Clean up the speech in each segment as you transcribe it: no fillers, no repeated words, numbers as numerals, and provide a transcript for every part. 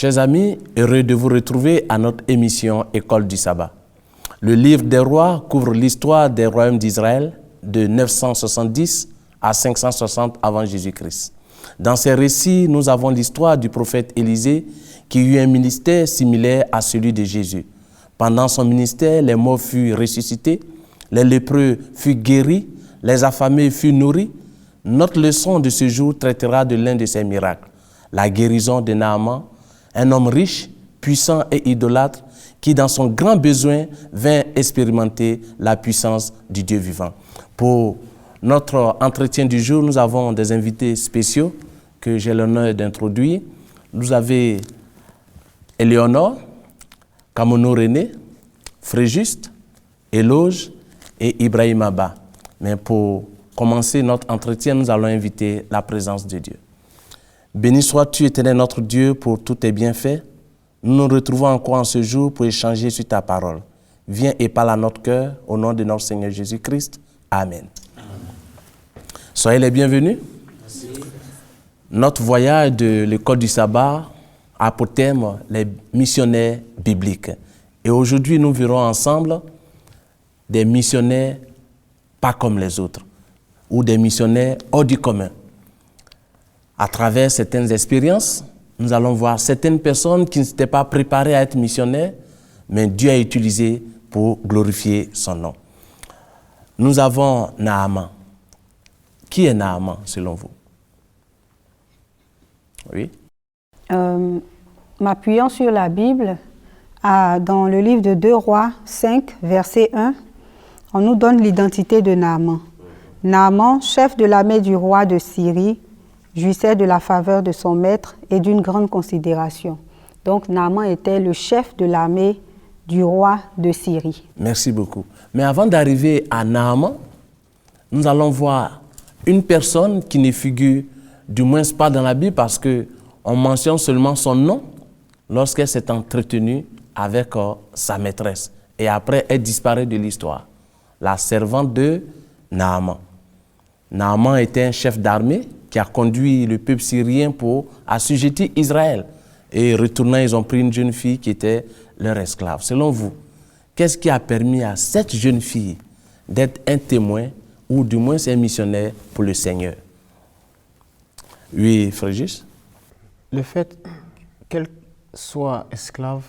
Chers amis, heureux de vous retrouver à notre émission École du Sabbat. Le livre des rois couvre l'histoire des royaumes d'Israël de 970 à 560 avant Jésus-Christ. Dans ces récits, nous avons l'histoire du prophète Élisée qui eut un ministère similaire à celui de Jésus. Pendant son ministère, les morts furent ressuscités, les lépreux furent guéris, les affamés furent nourris. Notre leçon de ce jour traitera de l'un de ces miracles, la guérison de Naaman, un homme riche, puissant et idolâtre qui, dans son grand besoin, vint expérimenter la puissance du Dieu vivant. Pour notre entretien du jour, nous avons des invités spéciaux que j'ai l'honneur d'introduire. Vous avez Éléonore, Kamono René, Fréjuste, Éloge et Ibrahim Abba. Mais pour commencer notre entretien, nous allons inviter la présence de Dieu. Béni sois-tu, Éternel notre Dieu, pour tous tes bienfaits. Nous nous retrouvons encore en ce jour pour échanger sur ta parole. Viens et parle à notre cœur, au nom de notre Seigneur Jésus-Christ. Amen. Soyez les bienvenus. Merci. Notre voyage de l'école du sabbat a pour thème les missionnaires bibliques. Et aujourd'hui, nous verrons ensemble des missionnaires pas comme les autres, ou des missionnaires hors du commun. À travers certaines expériences, nous allons voir certaines personnes qui ne s'étaient pas préparées à être missionnaires, mais Dieu a utilisé pour glorifier son nom. Nous avons Naaman. Qui est Naaman, selon vous? Oui. M'appuyant sur la Bible, dans le livre de 2 Rois 5, verset 1, on nous donne l'identité de Naaman. Naaman, chef de l'armée du roi de Syrie, jouissait de la faveur de son maître et d'une grande considération. Donc Naaman était le chef de l'armée du roi de Syrie. Merci beaucoup. Mais avant d'arriver à Naaman, nous allons voir une personne qui ne figure du moins pas dans la Bible parce qu'on mentionne seulement son nom lorsqu'elle s'est entretenue avec sa maîtresse. Et après, elle disparaît de l'histoire. La servante de Naaman. Naaman était un chef d'armée qui a conduit le peuple syrien pour assujettir Israël. Et retournant, ils ont pris une jeune fille qui était leur esclave. Selon vous, qu'est-ce qui a permis à cette jeune fille d'être un témoin ou du moins un missionnaire pour le Seigneur? Oui, Fréjus? Le fait qu'elle soit esclave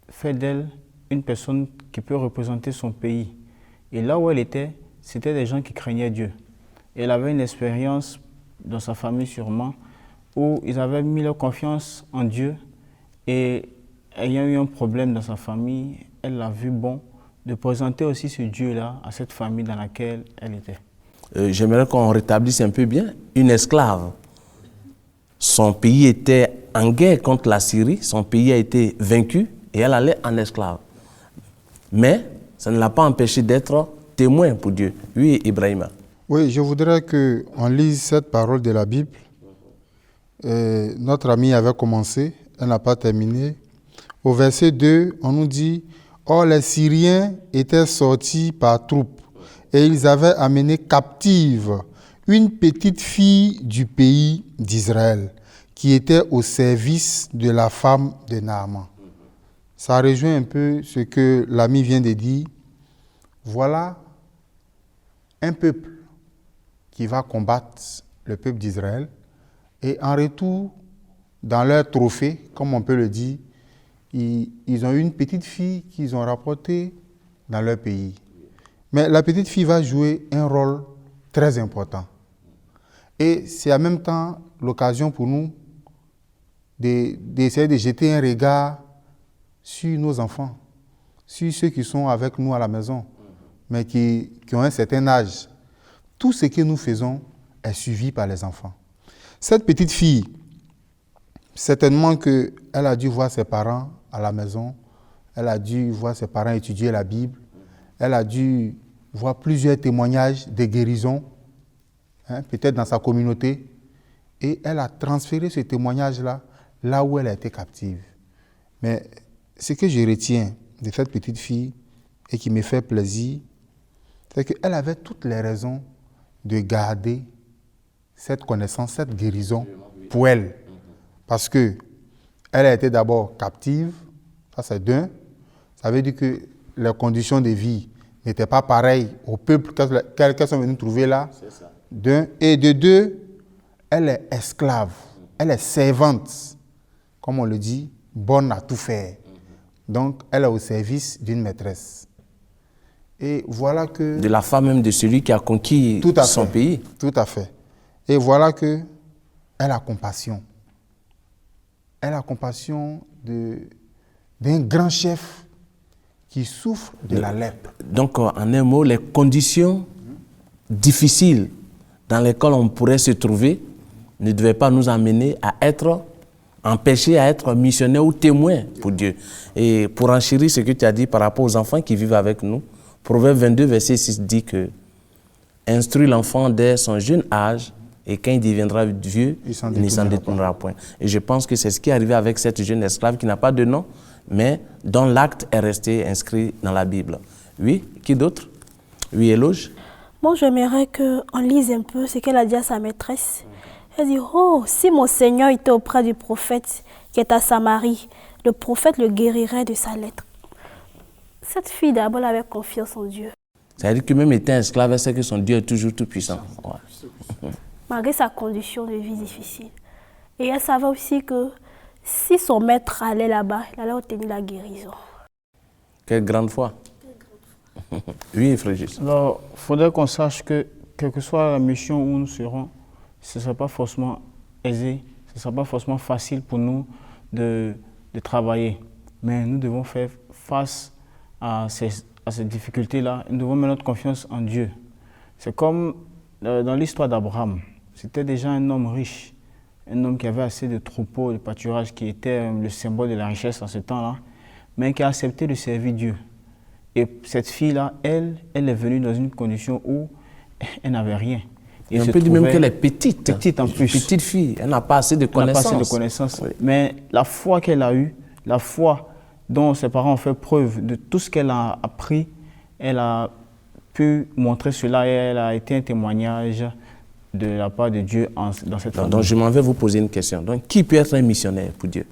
fait d'elle une personne qui peut représenter son pays. Et là où elle était, c'était des gens qui craignaient Dieu. Elle avait une expérience dans sa famille sûrement, où ils avaient mis leur confiance en Dieu et ayant eu un problème dans sa famille, elle a vu bon de présenter aussi ce Dieu-là à cette famille dans laquelle elle était. J'aimerais qu'on rétablisse un peu bien. Une esclave, son pays était en guerre contre la Syrie, son pays a été vaincu et elle allait en esclave. Mais ça ne l'a pas empêché d'être témoin pour Dieu. Oui, Ibrahima. Oui, je voudrais qu'on lise cette parole de la Bible. Notre amie avait commencé, elle n'a pas terminé. Au verset 2, on nous dit « Or les Syriens étaient sortis par troupes et ils avaient amené captive une petite fille du pays d'Israël qui était au service de la femme de Naaman. » Ça rejoint un peu ce que l'ami vient de dire. Voilà un peuple qui va combattre le peuple d'Israël. Et en retour, dans leur trophée, comme on peut le dire, ils ont eu une petite fille qu'ils ont rapportée dans leur pays. Mais la petite fille va jouer un rôle très important. Et c'est en même temps l'occasion pour nous d'essayer de jeter un regard sur nos enfants, sur ceux qui sont avec nous à la maison, mais qui ont un certain âge. Tout ce que nous faisons est suivi par les enfants. Cette petite fille, certainement qu'elle a dû voir ses parents à la maison, elle a dû voir ses parents étudier la Bible, elle a dû voir plusieurs témoignages de guérison, peut-être dans sa communauté, et elle a transféré ce témoignage-là là où elle a été captive. Mais ce que je retiens de cette petite fille et qui me fait plaisir, c'est qu'elle avait toutes les raisons de garder cette connaissance, cette guérison pour elle. Parce que Elle a été d'abord captive, ça c'est d'un. Ça veut dire que les conditions de vie n'étaient pas pareilles au peuple qu'elles sont venues trouver là. D'un. Et de deux, elle est esclave, elle est servante, comme on le dit, bonne à tout faire. Donc, elle est au service d'une maîtresse. Et voilà que... De la femme même de celui qui a conquis son pays. Tout à fait. Et voilà que elle a compassion. Elle a compassion d'un grand chef qui souffre de la lèpre. Donc, en un mot, les conditions difficiles dans lesquelles on pourrait se trouver ne devaient pas nous amener à être empêchés à être missionnaires ou témoins pour Dieu. Et pour enchérir ce que tu as dit par rapport aux enfants qui vivent avec nous, Proverbe 22, verset 6 dit que « Instruis l'enfant dès son jeune âge, et quand il deviendra vieux, il ne s'en détournera point. » Et je pense que c'est ce qui est arrivé avec cette jeune esclave qui n'a pas de nom, mais dont l'acte est resté inscrit dans la Bible. Oui, qui d'autre? Oui, Éloge? Bon, j'aimerais qu'on lise un peu ce qu'elle a dit à sa maîtresse. Elle dit, oh, si mon Seigneur était auprès du prophète qui est à Samarie, le prophète le guérirait de sa lettre. Cette fille d'abord elle avait confiance en Dieu. Ça veut dire que même étant esclave, elle sait que son Dieu est toujours tout puissant. Ouais. Malgré sa condition de vie difficile. Et elle savait aussi que si son maître allait là-bas, il allait obtenir la guérison. Quelle grande foi. Oui, Frégis. Alors, il faudrait qu'on sache que, quelle que soit la mission où nous serons, ce ne sera pas forcément aisé, ce ne sera pas forcément facile pour nous de travailler. Mais nous devons faire face à ces difficultés-là. Nous devons mettre notre confiance en Dieu. C'est comme dans l'histoire d'Abraham. C'était déjà un homme riche, un homme qui avait assez de troupeaux, de pâturages, qui était le symbole de la richesse en ce temps-là, mais qui a accepté de servir Dieu. Et cette fille-là, elle est venue dans une condition où elle n'avait rien. Et on peut dire même qu'elle est petite. Petite en plus. Petite fille, elle n'a pas assez de connaissances. Elle n'a pas assez de connaissances. Oui. Mais la foi qu'elle a eue, la foi dont ses parents ont fait preuve de tout ce qu'elle a appris, elle a pu montrer cela et elle a été un témoignage de la part de Dieu dans cette famille. Donc je m'en vais vous poser une question. Donc qui peut être un missionnaire pour Dieu?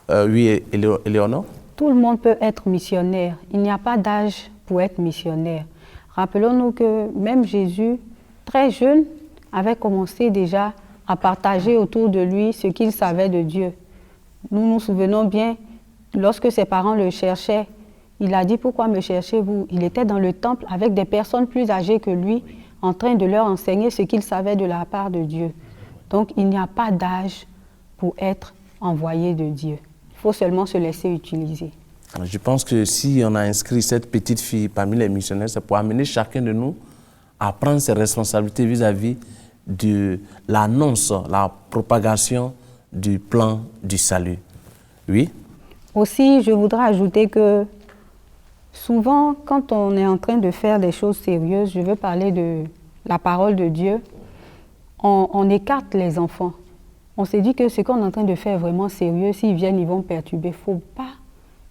Oui, Éléonore? Tout le monde peut être missionnaire. Il n'y a pas d'âge pour être missionnaire. Rappelons-nous que même Jésus, très jeune, avait commencé déjà à partager autour de lui ce qu'il savait de Dieu. Nous nous souvenons bien, lorsque ses parents le cherchaient, il a dit « Pourquoi me cherchez-vous » Il était dans le temple avec des personnes plus âgées que lui, en train de leur enseigner ce qu'il savait de la part de Dieu. Donc il n'y a pas d'âge pour être envoyé de Dieu. Il faut seulement se laisser utiliser. Je pense que si on a inscrit cette petite fille parmi les missionnaires, c'est pour amener chacun de nous à prendre ses responsabilités vis-à-vis de l'annonce, la propagation du plan du salut. Oui? Aussi, je voudrais ajouter que souvent, quand on est en train de faire des choses sérieuses, je veux parler de la parole de Dieu, on écarte les enfants. On se dit que ce qu'on est en train de faire est vraiment sérieux. S'ils viennent, ils vont perturber. Il ne faut pas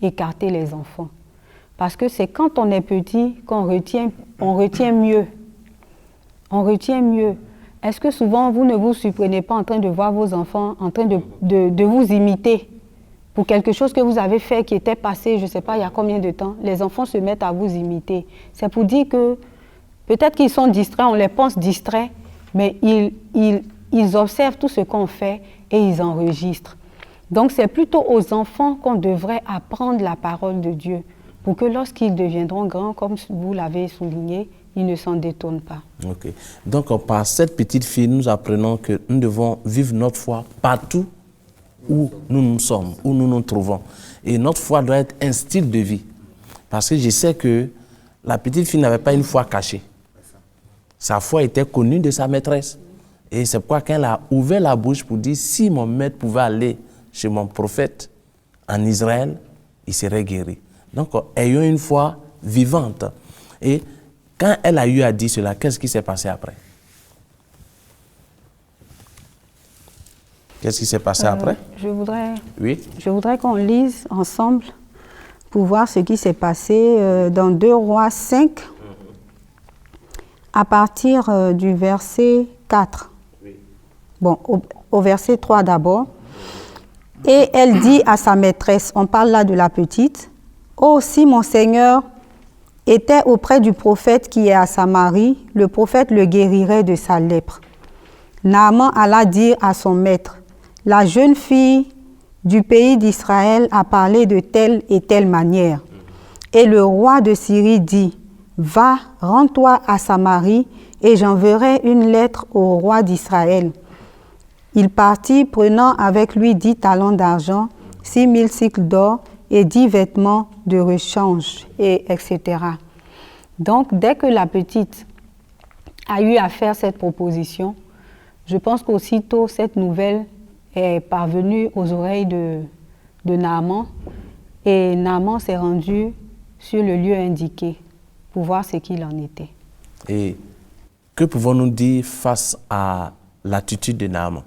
écarter les enfants. Parce que c'est quand on est petit qu'on retient, on retient mieux. On retient mieux. Est-ce que souvent, vous ne vous surprenez pas en train de voir vos enfants en train de vous imiter pour quelque chose que vous avez fait qui était passé, je ne sais pas, il y a combien de temps? Les enfants se mettent à vous imiter. C'est pour dire que peut-être qu'ils sont distraits, on les pense distraits, mais ils observent tout ce qu'on fait et ils enregistrent. Donc c'est plutôt aux enfants qu'on devrait apprendre la parole de Dieu pour que lorsqu'ils deviendront grands, comme vous l'avez souligné, ils ne s'en détournent pas. Ok. Donc par cette petite fille, nous apprenons que nous devons vivre notre foi partout où nous sommes, où nous nous trouvons. Et notre foi doit être un style de vie. Parce que je sais que la petite fille n'avait pas une foi cachée. Sa foi était connue de sa maîtresse. Et c'est pourquoi quand elle a ouvert la bouche pour dire si mon maître pouvait aller chez mon prophète en Israël, il serait guéri. Donc, ayons une foi vivante. Et quand elle a eu à dire cela, qu'est-ce qui s'est passé après? Qu'est-ce qui s'est passé après? Je voudrais qu'on lise ensemble pour voir ce qui s'est passé dans 2 Rois 5, à partir du verset 4. Bon, au verset 3 d'abord. Et elle dit à sa maîtresse, on parle là de la petite, « Oh, si mon Seigneur était auprès du prophète qui est à Samarie, le prophète le guérirait de sa lèpre. » Naaman alla dire à son maître, « La jeune fille du pays d'Israël a parlé de telle et telle manière. » Et le roi de Syrie dit, « Va, rends-toi à Samarie, et j'enverrai une lettre au roi d'Israël. » Il partit, prenant avec lui 10 talents d'argent, 6 000 cycles d'or et 10 vêtements de rechange, et etc. Donc, dès que la petite a eu à faire cette proposition, je pense qu'aussitôt cette nouvelle est parvenue aux oreilles de Naaman, et Naaman s'est rendu sur le lieu indiqué pour voir ce qu'il en était. Et que pouvons-nous dire face à l'attitude de Naaman?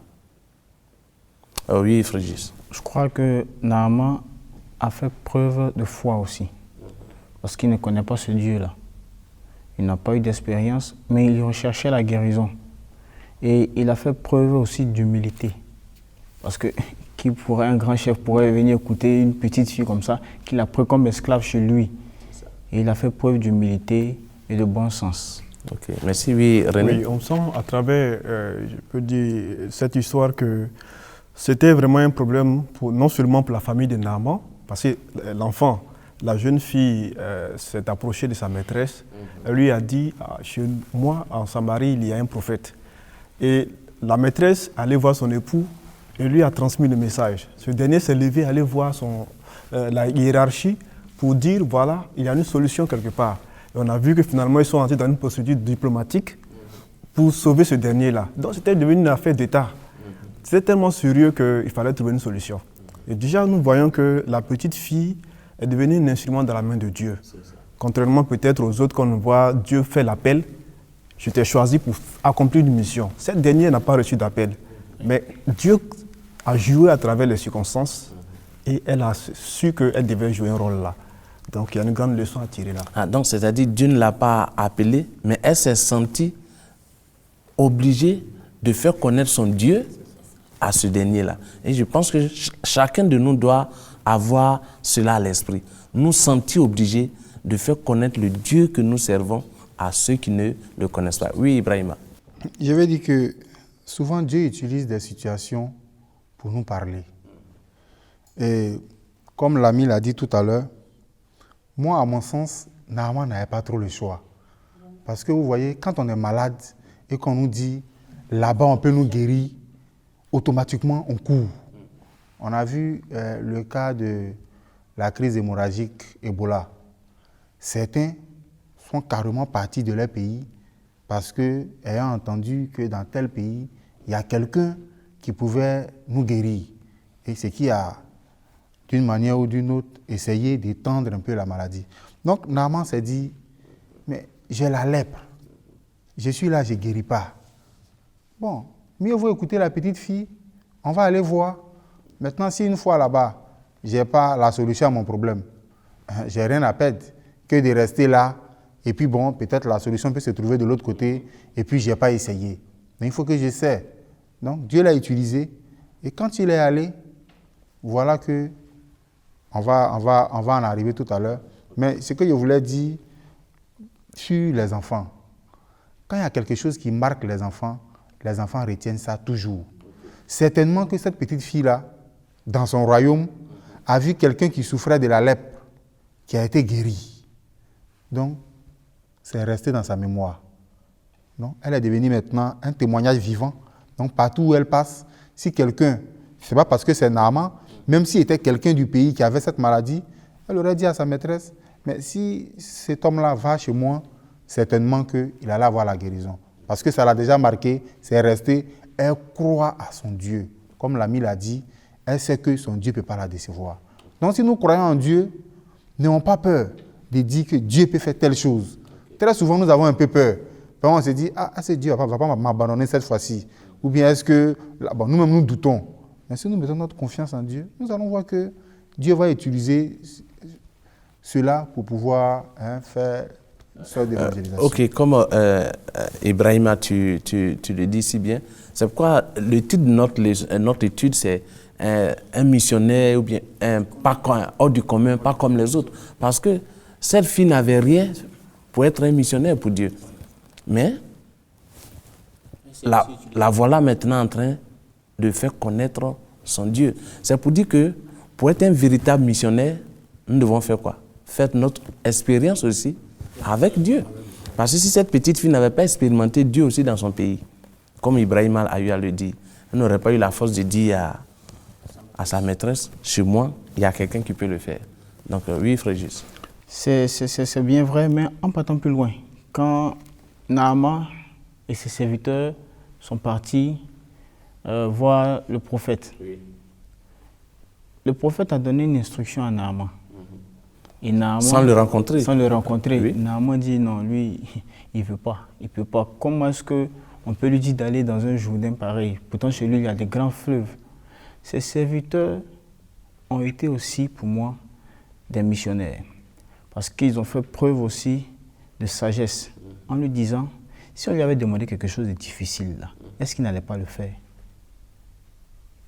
Oui, Frégis. Je crois que Naaman a fait preuve de foi aussi, parce qu'il ne connaît pas ce Dieu-là. Il n'a pas eu d'expérience, mais il recherchait la guérison. Et il a fait preuve aussi d'humilité, parce que un grand chef pourrait venir écouter une petite fille comme ça, qu'il a pris comme esclave chez lui. Et il a fait preuve d'humilité et de bon sens. Ok, merci. Oui, René. Oui, on sent à travers, je peux dire, cette histoire que c'était vraiment un problème non seulement pour la famille de Naaman, parce que l'enfant, la jeune fille s'est approchée de sa maîtresse. Elle lui a dit, chez moi, en Samarie, il y a un prophète. Et la maîtresse allait voir son époux et lui a transmis le message. Ce dernier s'est levé, allait voir la hiérarchie pour dire, voilà, il y a une solution quelque part. Et on a vu que finalement, ils sont entrés dans une procédure diplomatique pour sauver ce dernier-là. Donc c'était devenu une affaire d'État. C'était tellement sérieux qu'il fallait trouver une solution. Et déjà, nous voyons que la petite fille est devenue un instrument dans la main de Dieu. Contrairement peut-être aux autres, quand on voit Dieu fait l'appel, je t'ai choisi pour accomplir une mission. Cette dernière n'a pas reçu d'appel. Mais Dieu a joué à travers les circonstances et elle a su qu'elle devait jouer un rôle là. Donc il y a une grande leçon à tirer là. Ah, donc c'est-à-dire Dieu ne l'a pas appelée, mais elle s'est sentie obligée de faire connaître son Dieu à ce dernier-là. Et je pense que chacun de nous doit avoir cela à l'esprit. Nous sentir obligés de faire connaître le Dieu que nous servons à ceux qui ne le connaissent pas. Oui, Ibrahima. Je vais dire que souvent Dieu utilise des situations pour nous parler. Et comme l'ami l'a dit tout à l'heure, moi, à mon sens, Naaman n'avait pas trop le choix. Parce que vous voyez, quand on est malade et qu'on nous dit là-bas on peut nous guérir, automatiquement on court. On a vu le cas de la crise hémorragique Ebola. Certains sont carrément partis de leur pays parce que, ayant entendu que dans tel pays, il y a quelqu'un qui pouvait nous guérir. Et c'est qui a, d'une manière ou d'une autre, essayé d'étendre un peu la maladie. Donc, Naaman s'est dit, mais j'ai la lèpre. Je suis là, je ne guéris pas. Bon, mieux vaut écouter la petite fille. On va aller voir. Maintenant, si une fois là-bas, je n'ai pas la solution à mon problème, je n'ai rien à perdre que de rester là. Et puis bon, peut-être la solution peut se trouver de l'autre côté. Et puis, je n'ai pas essayé. Mais il faut que j'essaie. Donc, Dieu l'a utilisé. Et quand il est allé, voilà que on va en arriver tout à l'heure. Mais ce que je voulais dire sur les enfants, quand il y a quelque chose qui marque les enfants retiennent ça toujours. Certainement que cette petite fille-là, dans son royaume, a vu quelqu'un qui souffrait de la lèpre, qui a été guéri. Donc, c'est resté dans sa mémoire. Donc, elle est devenue maintenant un témoignage vivant. Donc, partout où elle passe, si quelqu'un, ce n'est pas parce que c'est Naaman, même s'il était quelqu'un du pays qui avait cette maladie, elle aurait dit à sa maîtresse, mais si cet homme-là va chez moi, certainement qu'il allait avoir la guérison. Parce que ça l'a déjà marqué, c'est resté, elle croit à son Dieu. Comme l'ami l'a dit, elle sait que son Dieu ne peut pas la décevoir. Donc si nous croyons en Dieu, n'ayons pas peur de dire que Dieu peut faire telle chose. Très souvent, nous avons un peu peur. On se dit, ce Dieu ne va pas m'abandonner cette fois-ci. Ou bien est-ce que, bon, nous-mêmes nous doutons. Mais si nous mettons notre confiance en Dieu, nous allons voir que Dieu va utiliser cela pour pouvoir faire Soit d'évangélisation. Ok, comme Ibrahima, tu le dis si bien, c'est pourquoi le titre de notre étude, c'est un missionnaire ou bien hors du commun, pas comme les autres. Parce que cette fille n'avait rien pour être un missionnaire pour Dieu. Mais la voilà maintenant en train de faire connaître son Dieu. C'est pour dire que pour être un véritable missionnaire, nous devons faire quoi? Faire notre expérience aussi avec Dieu. Parce que si cette petite fille n'avait pas expérimenté Dieu aussi dans son pays, comme Ibrahim a eu à le dire, elle n'aurait pas eu la force de dire à sa maîtresse, chez moi, il y a quelqu'un qui peut le faire. Donc oui, frère Juste. C'est bien vrai, mais en partant plus loin, quand Naaman et ses serviteurs sont partis voir le prophète, le prophète a donné une instruction à Naaman. Et Naaman, sans le rencontrer. Sans le rencontrer. Oui. Naaman dit non, lui, il ne veut pas. Il ne peut pas. Comment est-ce qu'on peut lui dire d'aller dans un Jourdain pareil? Pourtant, chez lui, il y a des grands fleuves. Ses serviteurs ont été aussi, pour moi, des missionnaires. Parce qu'ils ont fait preuve aussi de sagesse. En lui disant, si on lui avait demandé quelque chose de difficile, là, est-ce qu'il n'allait pas le faire?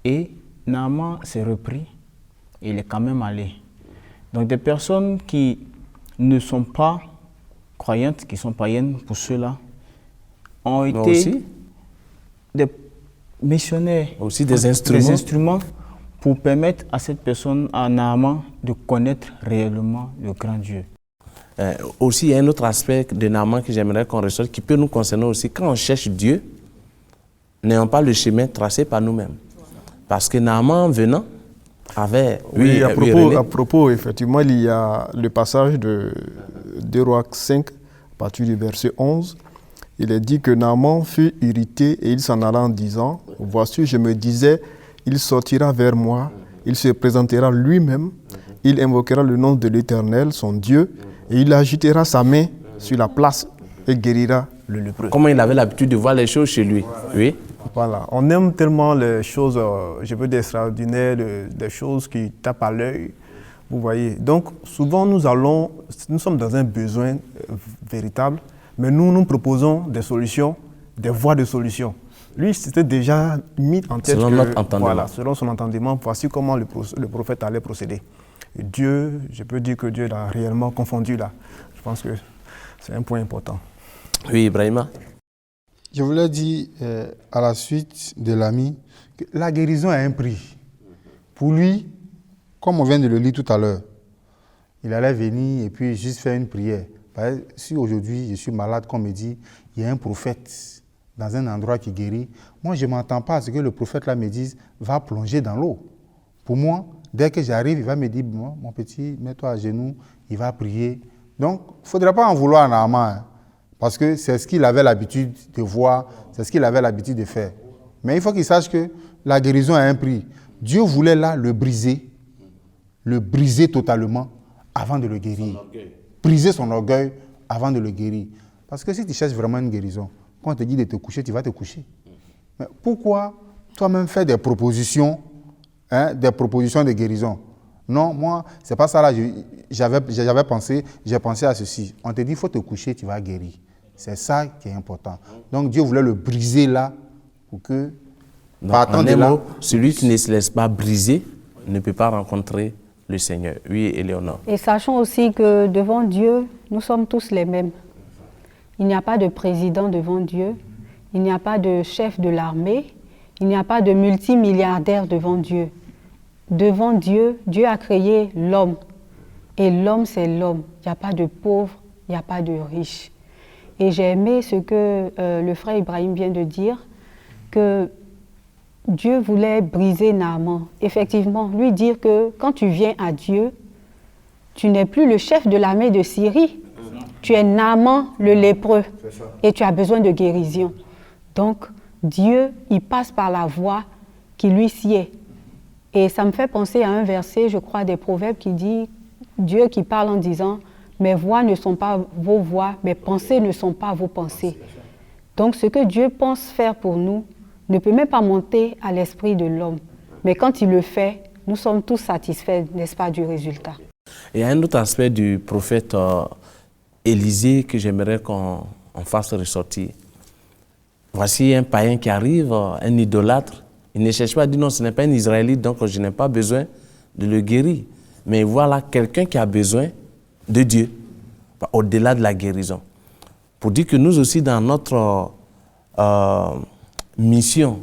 Et Naaman s'est repris et il est quand même allé. Donc des personnes qui ne sont pas croyantes, qui sont païennes pour ceux-là, ont été aussi des missionnaires, aussi des instruments pour permettre à cette personne, à Naaman, de connaître réellement le grand Dieu. Aussi, il y a un autre aspect de Naaman que j'aimerais qu'on ressorte, qui peut nous concerner aussi. Quand on cherche Dieu, n'ayons pas le chemin tracé par nous-mêmes. Parce que Naaman, venant, avait... Oui, à propos, effectivement, il y a le passage de 2 Rois 5, à partir du verset 11. Il est dit que Naaman fut irrité et il s'en alla en disant, « Voici, je me disais, il sortira vers moi, il se présentera lui-même, il invoquera le nom de l'Éternel, son Dieu, et il agitera sa main sur la place et guérira le lépreux. » Comment il avait l'habitude de voir les choses chez lui. Oui. Voilà, on aime tellement les choses, je veux dire, extraordinaires, des choses qui tapent à l'œil, vous voyez. Donc, souvent, nous sommes dans un besoin véritable, mais nous proposons des solutions, des voies de solutions. Lui, c'était déjà mis en tête selon son entendement, voici comment le prophète allait procéder. Et Dieu, je peux dire que Dieu l'a réellement confondu là. Je pense que c'est un point important. Oui, Ibrahima. Je voulais dire à la suite de l'ami que la guérison a un prix. Pour lui, comme on vient de le lire tout à l'heure, il allait venir et puis juste faire une prière. Si aujourd'hui je suis malade, comme il dit, il y a un prophète dans un endroit qui guérit, moi je ne m'attends pas à ce que le prophète là me dise, va plonger dans l'eau. Pour moi, dès que j'arrive, il va me dire, mon petit, mets-toi à genoux, il va prier. Donc, il ne faudrait pas en vouloir à Naaman, hein, parce que c'est ce qu'il avait l'habitude de voir, c'est ce qu'il avait l'habitude de faire. Mais il faut qu'il sache que la guérison a un prix. Dieu voulait là le briser totalement avant de le guérir. Briser son orgueil avant de le guérir. Parce que si tu cherches vraiment une guérison, quand on te dit de te coucher, tu vas te coucher. Mais pourquoi toi-même faire des propositions de guérison? Non, moi, c'est pas ça là. J'ai pensé à ceci. On te dit, il faut te coucher, tu vas guérir. C'est ça qui est important. Donc Dieu voulait le briser là pour que, partant de là, celui qui ne se laisse pas briser ne peut pas rencontrer le Seigneur. Oui, Éléonore. Et sachons aussi que devant Dieu, nous sommes tous les mêmes. Il n'y a pas de président devant Dieu, il n'y a pas de chef de l'armée, il n'y a pas de multimilliardaire devant Dieu. Devant Dieu, Dieu a créé l'homme. Et l'homme, c'est l'homme. Il n'y a pas de pauvre, il n'y a pas de riche. Et j'ai aimé ce que le frère Ibrahim vient de dire, que Dieu voulait briser Naaman. Effectivement, lui dire que quand tu viens à Dieu, tu n'es plus le chef de l'armée de Syrie. Tu es Naaman, le lépreux. Et tu as besoin de guérison. Donc, Dieu, il passe par la voie qui lui sied. Et ça me fait penser à un verset, je crois, des Proverbes qui dit, Dieu qui parle en disant, mes voix ne sont pas vos voix, mes pensées ne sont pas vos pensées. Donc ce que Dieu pense faire pour nous ne peut même pas monter à l'esprit de l'homme. Mais quand il le fait, nous sommes tous satisfaits, n'est-ce pas, du résultat. Et un autre aspect du prophète Élisée que j'aimerais qu'on fasse ressortir. Voici un païen qui arrive, un idolâtre. Il ne cherche pas à dire non, ce n'est pas un Israélite, donc je n'ai pas besoin de le guérir. Mais voilà quelqu'un qui a besoin de Dieu, au-delà de la guérison. Pour dire que nous aussi, dans notre mission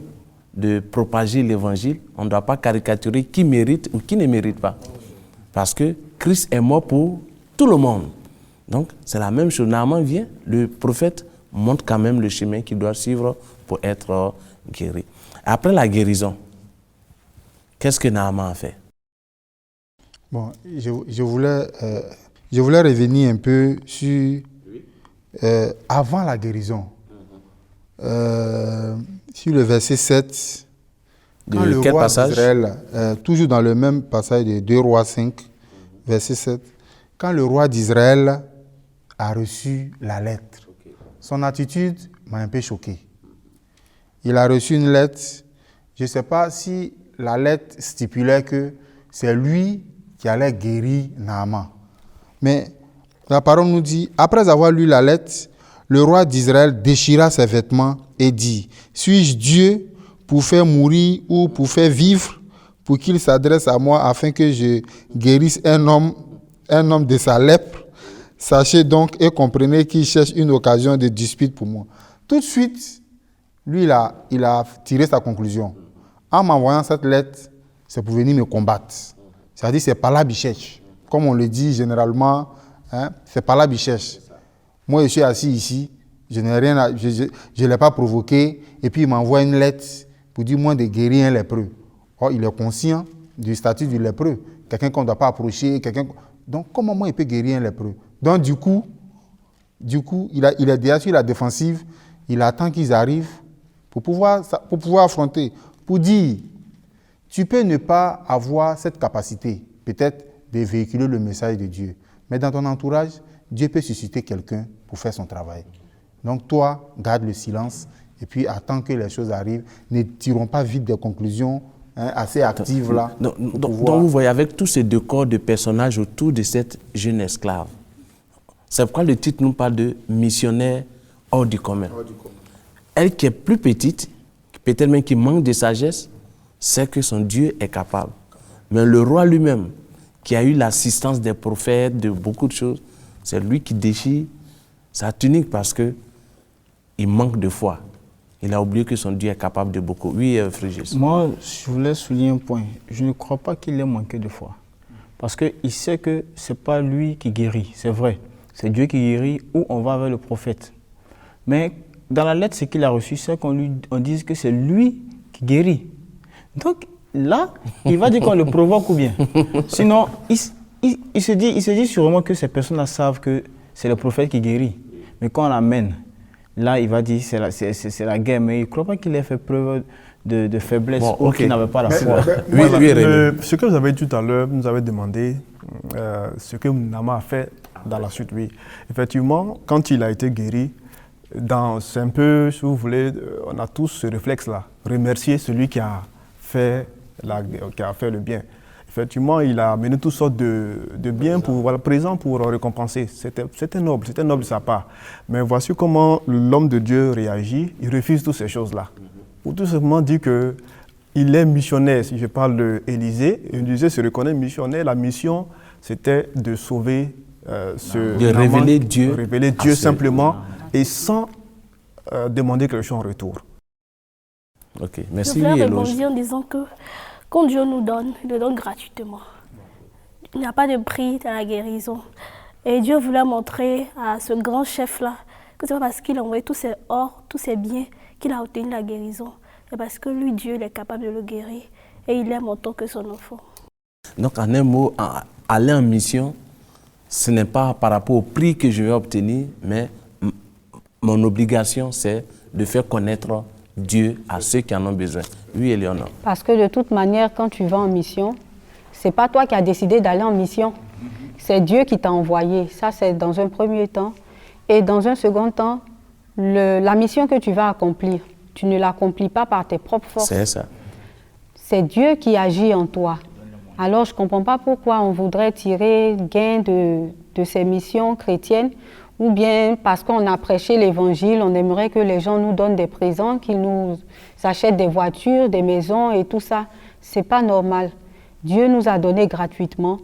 de propager l'évangile, on ne doit pas caricaturer qui mérite ou qui ne mérite pas. Parce que Christ est mort pour tout le monde. Donc, c'est la même chose. Naaman vient, le prophète montre quand même le chemin qu'il doit suivre pour être guéri. Après la guérison, qu'est-ce que Naaman a fait? Bon, je voulais revenir un peu sur avant la guérison. Sur le verset 7, quand le quel roi passage? d'Israël, toujours dans le même passage de 2 Rois 5, verset 7, quand le roi d'Israël a reçu la lettre, son attitude m'a un peu choqué. Il a reçu une lettre, je ne sais pas si la lettre stipulait que c'est lui qui allait guérir Naaman. Mais la parole nous dit, après avoir lu la lettre, le roi d'Israël déchira ses vêtements et dit, « Suis-je Dieu pour faire mourir ou pour faire vivre, pour qu'il s'adresse à moi afin que je guérisse un homme de sa lèpre? Sachez donc et comprenez qu'il cherche une occasion de dispute pour moi. » Tout de suite, lui, il a tiré sa conclusion. En m'envoyant cette lettre, c'est pour venir me combattre. C'est-à-dire, c'est par là qu'il cherche. Comme on le dit généralement, hein, c'est par là qu'il cherche. Moi, je suis assis ici, je ne l'ai pas provoqué, et puis il m'envoie une lettre pour dire moi de guérir un lépreux. Or, il est conscient du statut du lépreux, quelqu'un qu'on ne doit pas approcher, donc comment moi il peut guérir un lépreux? Donc du coup, il est déjà sur la défensive, il attend qu'ils arrivent pour pouvoir affronter, pour dire, tu peux ne pas avoir cette capacité, peut-être de véhiculer le message de Dieu, mais dans ton entourage, Dieu peut susciter quelqu'un pour faire son travail. Donc toi, garde le silence et puis attends que les choses arrivent. Ne tirons pas vite des conclusions assez actives là. Donc vous voyez, avec tous ces deux corps de personnages autour de cette jeune esclave, c'est pourquoi le titre nous parle de missionnaire hors du commun. Elle qui est plus petite, peut-être même qui manque de sagesse, sait que son Dieu est capable. Mais le roi lui-même, qui a eu l'assistance des prophètes, de beaucoup de choses, c'est lui qui déchire sa tunique parce qu'il manque de foi. Il a oublié que son Dieu est capable de beaucoup. Oui, Frégis. Moi, je voulais souligner un point. Je ne crois pas qu'il ait manqué de foi. Parce qu'il sait que ce n'est pas lui qui guérit, c'est vrai. C'est Dieu qui guérit ou on va vers le prophète. Mais dans la lettre, ce qu'il a reçu, c'est qu'on dise que c'est lui qui guérit. Donc là, il va dire qu'on le provoque ou bien. Sinon, il se dit sûrement que ces personnes-là savent que c'est le prophète qui guérit. Mais quand on l'amène, là, il va dire que c'est la guerre. Mais il ne croit pas qu'il ait fait preuve de faiblesse ou qu'il n'avait pas la foi. Ce que vous avez dit tout à l'heure, vous nous avez demandé ce que Naaman a fait dans la suite. Oui. Effectivement, quand il a été guéri, c'est un peu, si vous voulez, on a tous ce réflexe-là. Remercier celui qui a fait le bien. Effectivement, il a amené toutes sortes de biens présents pour récompenser. C'était noble de sa part. Mais voici comment l'homme de Dieu réagit. Il refuse toutes ces choses-là. Pour tout simplement dire qu'il est missionnaire. Si je parle d'Élisée, Élisée se reconnaît missionnaire. La mission, c'était de sauver révéler Dieu simplement et sans demander quelque chose en retour. Ok, merci. Je voulais rebondir en disant que quand Dieu nous donne, il le donne gratuitement. Il n'y a pas de prix dans la guérison. Et Dieu voulait montrer à ce grand chef-là que ce n'est pas parce qu'il a envoyé tous ses or, tous ses biens, qu'il a obtenu la guérison. C'est parce que lui, Dieu, il est capable de le guérir. Et il aime autant que son enfant. Donc, en un mot, aller en mission, ce n'est pas par rapport au prix que je vais obtenir, mais mon obligation, c'est de faire connaître Dieu à ceux qui en ont besoin. Oui, Éléonore. Parce que de toute manière, quand tu vas en mission, ce n'est pas toi qui as décidé d'aller en mission. C'est Dieu qui t'a envoyé. Ça, c'est dans un premier temps. Et dans un second temps, la mission que tu vas accomplir, tu ne l'accomplis pas par tes propres forces. C'est ça. C'est Dieu qui agit en toi. Alors, je ne comprends pas pourquoi on voudrait tirer gain de ces missions chrétiennes ou bien parce qu'on a prêché l'évangile, on aimerait que les gens nous donnent des présents, qu'ils nous achètent des voitures, des maisons et tout ça. C'est pas normal. Dieu nous a donné gratuitement.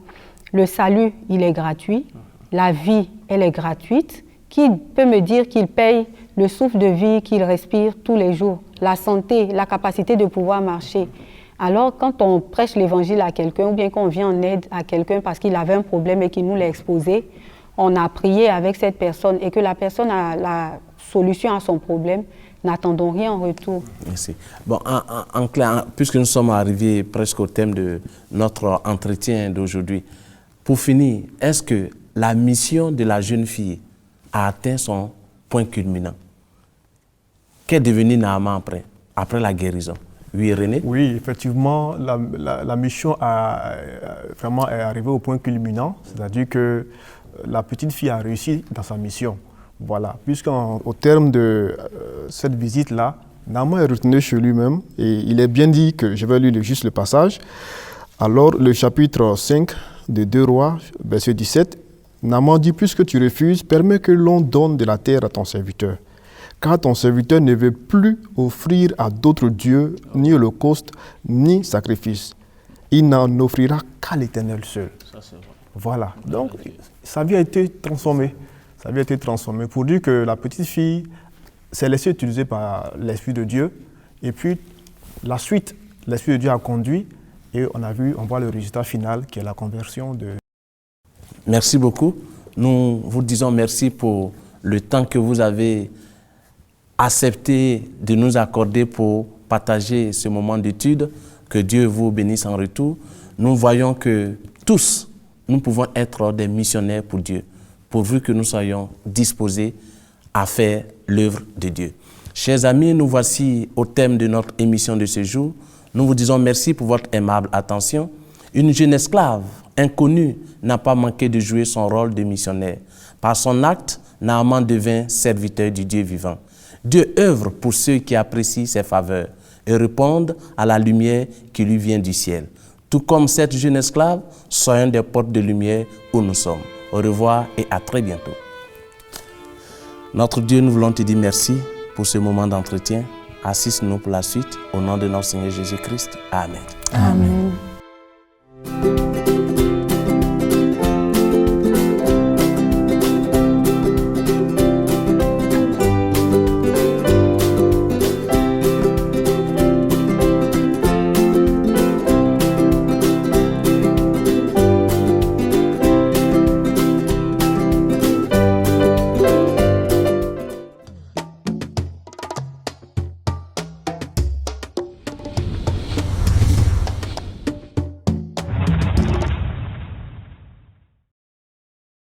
Le salut, il est gratuit. La vie, elle est gratuite. Qui peut me dire qu'il paye le souffle de vie qu'il respire tous les jours, la santé, la capacité de pouvoir marcher? Alors, quand on prêche l'évangile à quelqu'un ou bien qu'on vient en aide à quelqu'un parce qu'il avait un problème et qu'il nous l'a exposé, on a prié avec cette personne et que la personne a la solution à son problème, n'attendons rien en retour. Merci. Bon, en clair, puisque nous sommes arrivés presque au thème de notre entretien d'aujourd'hui, pour finir, est-ce que la mission de la jeune fille a atteint son point culminant? Qu'est devenu Naaman après la guérison? Oui, René? Oui, effectivement, la mission vraiment est arrivée au point culminant, c'est-à-dire que la petite fille a réussi dans sa mission. Voilà, puisqu'au terme de cette visite-là, Naaman est retourné chez lui-même et il est bien dit que, je vais lire juste le passage. Alors, le chapitre 5 de 2 Rois, verset 17, Naaman dit, puisque tu refuses, permets que l'on donne de la terre à ton serviteur. Car ton serviteur ne veut plus offrir à d'autres dieux ni holocauste, ni sacrifice. Il n'en offrira qu'à l'Éternel seul. Voilà. Donc, sa vie a été transformée. Sa vie a été transformée pour dire que la petite fille s'est laissée utiliser par l'Esprit de Dieu. Et puis, la suite, l'Esprit de Dieu a conduit et on voit le résultat final qui est la conversion de... Merci beaucoup. Nous vous disons merci pour le temps que vous avez accepté de nous accorder pour partager ce moment d'étude. Que Dieu vous bénisse en retour. Nous voyons que tous, nous pouvons être des missionnaires pour Dieu, pourvu que nous soyons disposés à faire l'œuvre de Dieu. Chers amis, nous voici au thème de notre émission de ce jour. Nous vous disons merci pour votre aimable attention. Une jeune esclave inconnue n'a pas manqué de jouer son rôle de missionnaire. Par son acte, Naaman devint serviteur du Dieu vivant. Dieu œuvre pour ceux qui apprécient ses faveurs et répondent à la lumière qui lui vient du ciel. Tout comme cette jeune esclave, soyons des portes de lumière où nous sommes. Au revoir et à très bientôt. Notre Dieu, nous voulons te dire merci pour ce moment d'entretien. Assiste-nous pour la suite. Au nom de notre Seigneur Jésus-Christ. Amen. Amen.